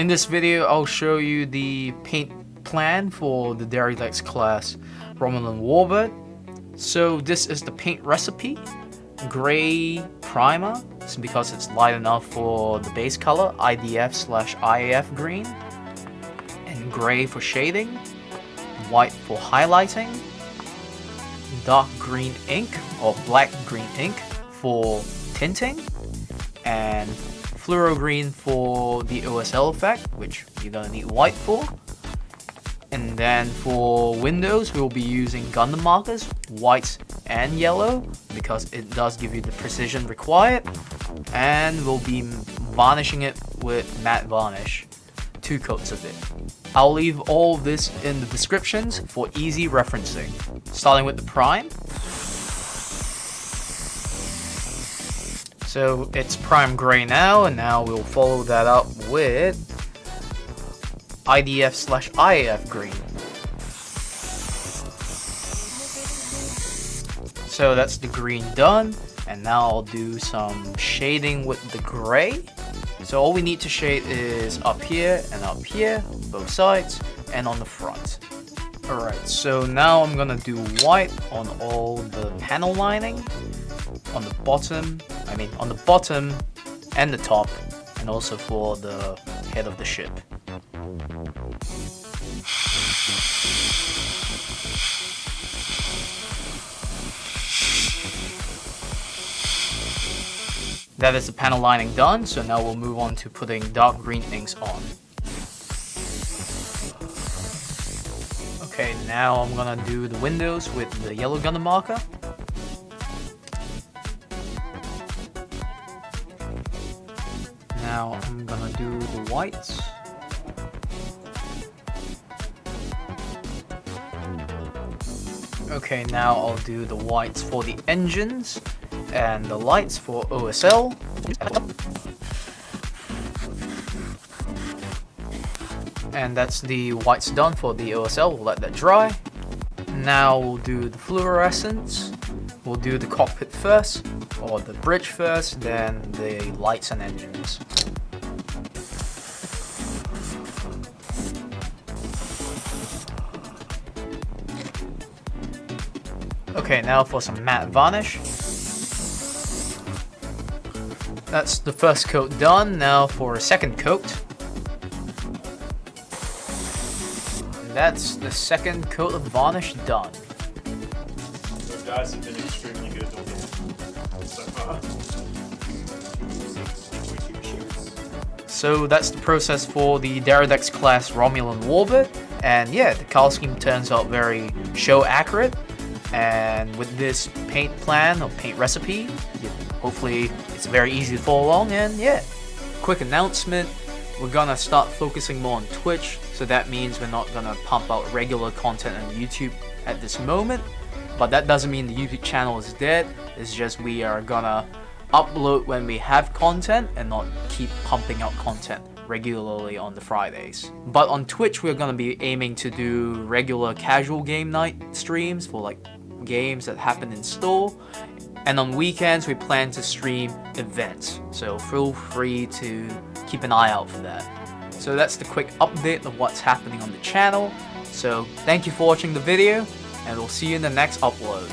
In this video, I'll show you the paint plan for the Deridex class Romulan Warbird. So this is the paint recipe. Gray primer, because it's light enough for the base color, IDF/IAF green, and gray for shading, white for highlighting, dark green ink or black green ink for tinting, and fluoro green for the OSL effect, which you're gonna need white for. And then for windows, we will be using Gundam markers, white and yellow, because it does give you the precision required. And we'll be varnishing it with matte varnish, 2 coats of it. I'll leave all of this in the descriptions for easy referencing. Starting with the prime. So it's prime gray now, and now we'll follow that up with IDF/IAF green. So that's the green done, and now I'll do some shading with the gray. So all we need to shade is up here and up here, both sides, and on the front. Alright, so now I'm gonna do white on all the panel lining, on the bottom and the top, and also for the head of the ship. That is the panel lining done, so now we'll move on to putting dark green inks on. Okay, now I'm gonna do the windows with the yellow Gundam marker. Now I'm gonna do the whites. Okay, now I'll do the whites for the engines and the lights for OSL. And that's the whites done for the OSL. We'll let that dry. Now we'll do the fluorescents. We'll do the cockpit first, or the bridge first, then the lights and engines. Okay, now for some matte varnish. That's the first coat done. Now for a second coat. And that's the second coat of varnish done. Those guys have been extremely good so far. So that's the process for the Deridex class Romulan Warbird. And yeah, the color scheme turns out very show accurate. And with this paint plan or paint recipe, hopefully it's very easy to follow along. And yeah, quick announcement, we're gonna start focusing more on Twitch, so that means we're not gonna pump out regular content on YouTube at this moment, but that doesn't mean the YouTube channel is dead. It's just we are gonna upload when we have content and not keep pumping out content regularly on the Fridays. But on Twitch, we're gonna be aiming to do regular casual game night streams for like games that happen in store, and on weekends we plan to stream events, so feel free to keep an eye out for that. So that's the quick update of what's happening on the channel. So thank you for watching the video, and we'll see you in the next upload.